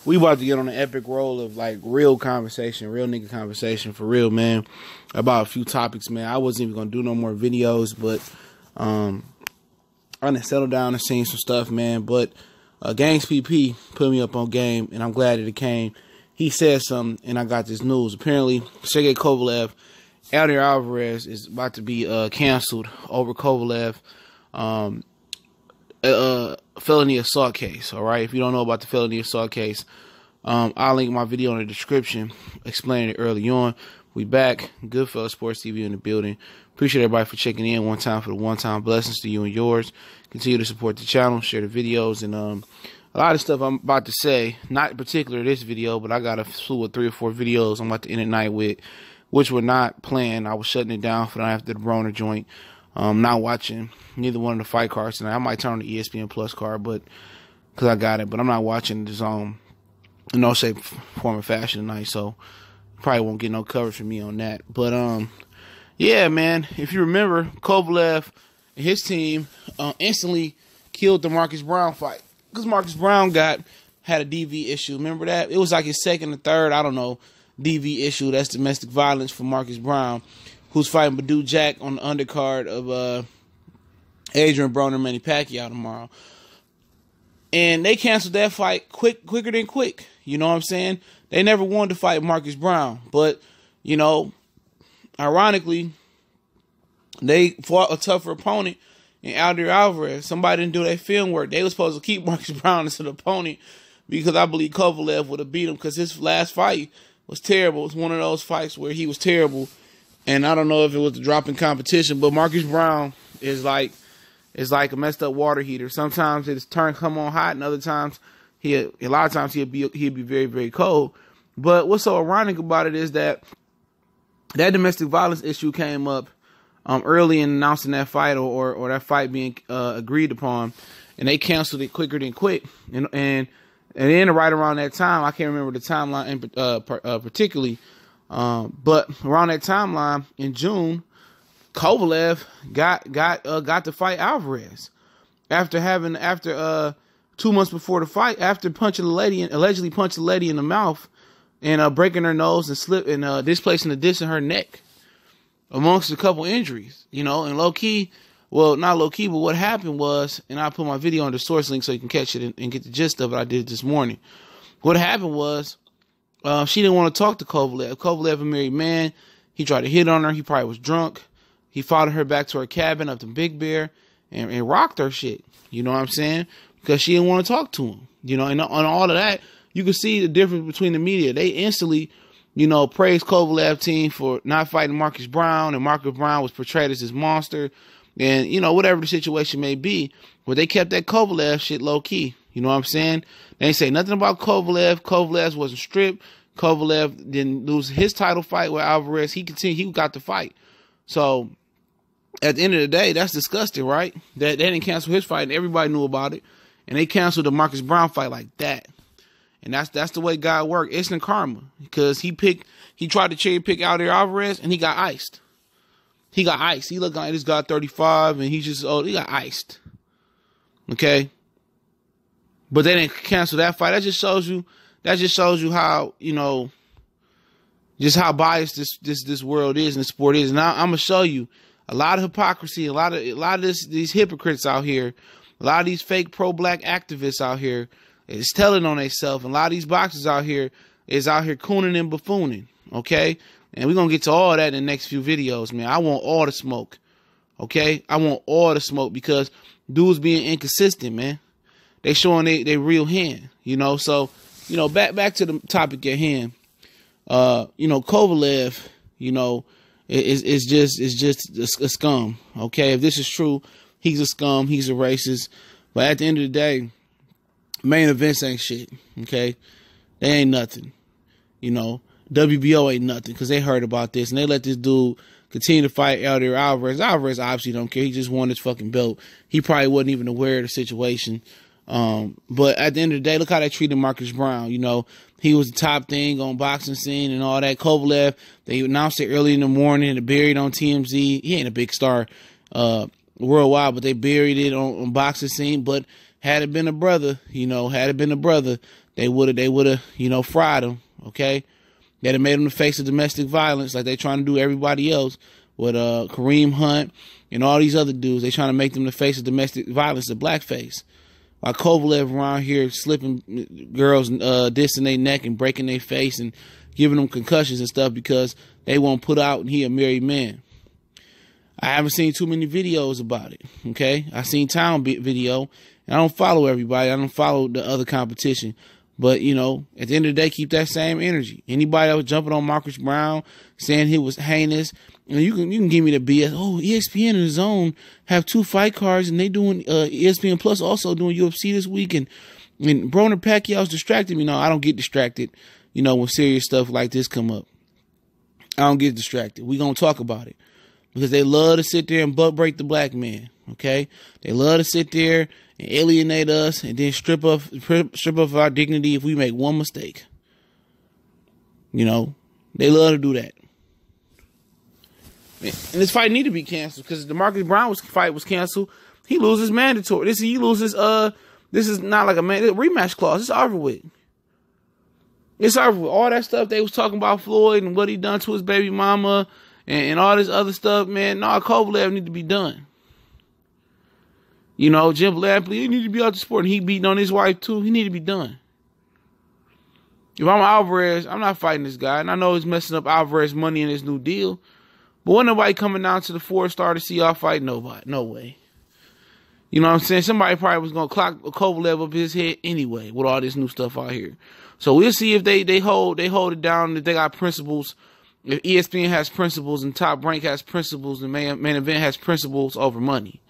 we about to get on an epic roll of like real conversation, real nigga conversation for real, man, about a few topics, man. I wasn't even gonna do no more videos, but I done settled down and seen some stuff, man. But Gangs PP put me up on game, and I'm glad that it came. He said something, and I got this news. Apparently, Sergey Kovalev, Eleider Álvarez is about to be canceled over Kovalev. Felony assault case. All right, if you don't know about the felony assault case, I'll link my video in the description explaining it early on. We back. Goodfellas Sports TV in the building. Appreciate everybody for checking in. One time for the one-time blessings to you and yours. Continue to support the channel, share the videos, and a lot of stuff I'm about to say, not in particular this video, but I got a slew of 3 or 4 videos I'm about to end the night with, which were not planned. I was shutting it down for after the Broner joint. Not watching neither one of the fight cards tonight. I might turn on the ESPN Plus card, but because I got it, but I'm not watching the zone in no shape, form, or fashion tonight. So probably won't get no coverage from me on that. But yeah, man. If you remember, Kovalev and his team instantly killed the Marcus Brown fight because Marcus Brown had a DV issue. Remember that? It was like his second or third, I don't know, DV issue. That's domestic violence for Marcus Brown, who's fighting Badou Jack on the undercard of Adrian Broner Manny Pacquiao tomorrow. And they canceled that fight quicker than quick. You know what I'm saying? They never wanted to fight Marcus Brown. But, you know, ironically, they fought a tougher opponent in Eleider Álvarez. Somebody didn't do their film work. They were supposed to keep Marcus Brown as an opponent because I believe Kovalev would have beat him because his last fight was terrible. It was one of those fights where he was terrible. And I don't know if it was the drop in competition, but Marcus Brown is like a messed up water heater. Sometimes his turn come on hot, and other times a lot of times he'll be very, very cold. But what's so ironic about it is that domestic violence issue came up early in announcing that fight or that fight being agreed upon, and they canceled it quicker than quick. And then right around that time, I can't remember the timeline particularly. But around that timeline in June, Kovalev got to fight Álvarez after 2 months before the fight, after allegedly punching a lady in the mouth and breaking her nose and displacing the disc in her neck, amongst a couple injuries, you know. And not low key, but what happened was, and I put my video on the source link so you can catch it and get the gist of it. I did it this morning. What happened was, she didn't want to talk to Kovalev. Kovalev, a married man, he tried to hit on her. He probably was drunk. He followed her back to her cabin up to Big Bear and rocked her shit. You know what I'm saying? Because she didn't want to talk to him. You know, and on all of that, you can see the difference between the media. They instantly, you know, praised Kovalev team for not fighting Marcus Brown, and Marcus Brown was portrayed as this monster, and, you know, whatever the situation may be. But they kept that Kovalev shit low key. You know what I'm saying? They ain't say nothing about Kovalev. Kovalev wasn't stripped. Kovalev didn't lose his title fight with Álvarez. He got the fight. So at the end of the day, that's disgusting, right? That they didn't cancel his fight and everybody knew about it. And they canceled the Marcus Brown fight like that. And that's the way God worked. Instant karma. Because he tried to cherry pick Eleider Álvarez and he got iced. He got iced. He looked like this guy 35 and he got iced. Okay? But they didn't cancel that fight. That just shows you how, you know, just how biased this world is and the sport is. And now I'm gonna show you a lot of hypocrisy, a lot of these hypocrites out here, a lot of these fake pro-black activists out here is telling on themselves, and a lot of these boxers out here is out here cooning and buffooning. Okay, and we're gonna get to all that in the next few videos, man. I want all the smoke. Okay, I want all the smoke because dudes being inconsistent, man. They showing they real hand, you know. So, you know, back to the topic at hand. You know, Kovalev, you know, is just a scum. Okay, if this is true, he's a scum. He's a racist. But at the end of the day, main events ain't shit. Okay, they ain't nothing. You know, WBO ain't nothing because they heard about this and they let this dude continue to fight Eleider Álvarez. Álvarez obviously don't care. He just won his fucking belt. He probably wasn't even aware of the situation. But at the end of the day, look how they treated Marcus Brown. You know, he was the top thing on boxing scene and all that. Kovalev, they announced it early in the morning and buried on TMZ. He ain't a big star worldwide, but they buried it on boxing scene. But had it been a brother, they would have, fried him. Okay. They'd have made him the face of domestic violence like they trying to do everybody else with Kareem Hunt and all these other dudes. They trying to make them the face of domestic violence, the blackface. While Kovalev around here slipping girls, dissing their neck and breaking their face and giving them concussions and stuff because they won't put out and he a married man. I haven't seen too many videos about it. Okay. I seen Town video and I don't follow everybody. I don't follow the other competition. But, at the end of the day, keep that same energy. Anybody that was jumping on Marcus Brown, saying he was heinous, you can give me the BS. Oh, ESPN and DAZN have 2 fight cards, and they doing ESPN Plus also doing UFC this week, and Broner Pacquiao's distracted me. No, I don't get distracted, when serious stuff like this come up. I don't get distracted. We gonna talk about it. Because they love to sit there and butt break the black man, okay? They love to sit there and alienate us and then strip off our dignity if we make one mistake. They love to do that. And this fight need to be canceled because the Marcus Brown fight was canceled. He loses mandatory. This is not like a rematch clause. It's over with. It's over with. All that stuff they was talking about Floyd and what he done to his baby mama and all this other stuff, man. No, Kovalev need to be done. Jim Lampley, he need to be out the sport, and he beating on his wife too. He need to be done. If I'm Álvarez, I'm not fighting this guy, and I know he's messing up Álvarez money in his new deal. But wasn't nobody coming down to the 4-star to see y'all fight? Nobody, no way. You know what I'm saying? Somebody probably was gonna clock Kovalev up his head anyway with all this new stuff out here. So we'll see if they hold it down. If they got principles. If ESPN has principles and Top Rank has principles and main event has principles over money.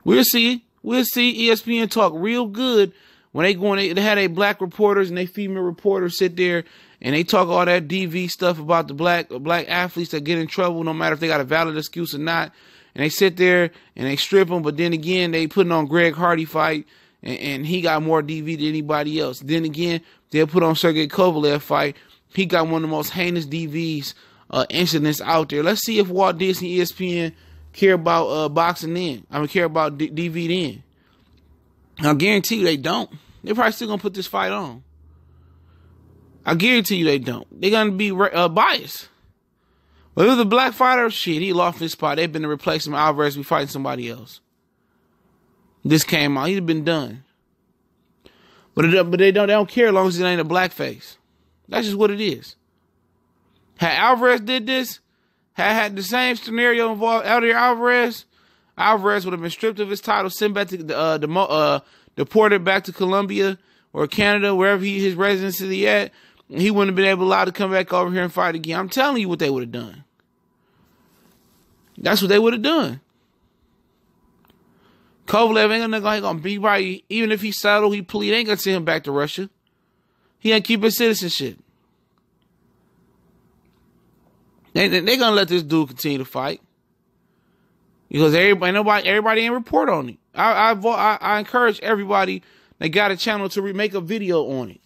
We'll see. We'll see ESPN talk real good when they had a black reporters and they female reporters sit there and they talk all that DV stuff about the black athletes that get in trouble no matter if they got a valid excuse or not. And they sit there and they strip them, but then again they putting on Greg Hardy fight and he got more DV than anybody else. Then again they'll put on Sergey Kovalev fight. He got one of the most heinous DVs incidents out there. Let's see if Walt Disney, ESPN care about boxing then. Care about DV then. I guarantee you they don't. They're probably still going to put this fight on. I guarantee you they don't. They're going to be biased. But if the black fighter, shit, he lost his spot. They've been to replace him. Álvarez be fighting somebody else. This came out. He'd have been done. But they don't care as long as it ain't a blackface. That's just what it is. Had Álvarez did this, had the same scenario involved Álvarez would have been stripped of his title, sent back to deported back to Colombia or Canada, wherever his residency at. He wouldn't have been allowed to come back over here and fight again. I'm telling you what they would have done. That's what they would have done. Kovalev ain't gonna be right. Even if he settled, he plead, ain't gonna send him back to Russia. He ain't keep his citizenship. They gonna let this dude continue to fight because everybody ain't report on it. I encourage everybody that got a channel to make a video on it.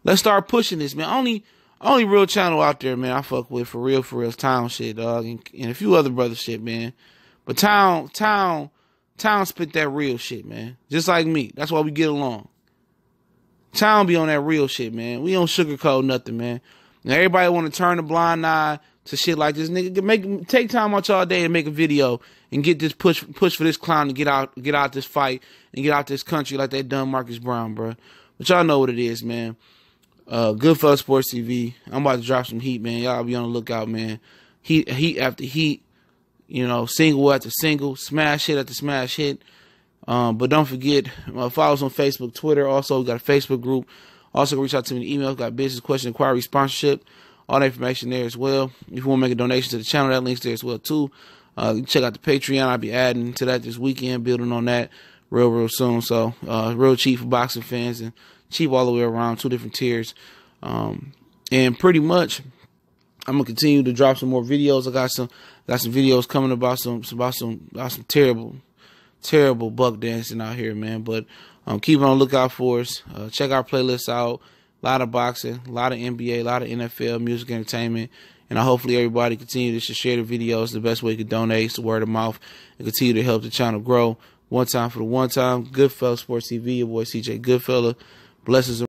Let's start pushing this, man. Only real channel out there, man, I fuck with for real, Town shit, dog, and a few other brother shit, man. But Town spit that real shit, man. Just like me. That's why we get along. Town be on that real shit, man. We don't sugarcoat nothing, man. And everybody want to turn a blind eye to shit like this. Nigga, take time out y'all day and make a video and get this push for this clown to get out this fight and get out this country like they done Marcus Brown, bro. But y'all know what it is, man. Goodfellas Sports TV. I'm about to drop some heat, man. Y'all be on the lookout, man. Heat after heat. Single after single, smash hit after smash hit. But don't forget, follow us on Facebook, Twitter. Also, we got a Facebook group. Also, reach out to me in email. Got business, question, inquiry, sponsorship. All the information there as well. If you want to make a donation to the channel, that link's there as well, too. Check out the Patreon. I'll be adding to that this weekend, building on that real soon. So, real cheap for boxing fans and cheap all the way around, 2 different tiers. And pretty much, I'm going to continue to drop some more videos. I got some videos coming about some terrible buck dancing out here, man. But keep on the lookout for us. Check our playlists out. A lot of boxing, a lot of NBA, a lot of NFL, music, entertainment. And hopefully everybody continue to share the videos. The best way you can donate is word of mouth and continue to help the channel grow. One time for the one time. Goodfella Sports TV. Your boy CJ Goodfella. Blessings.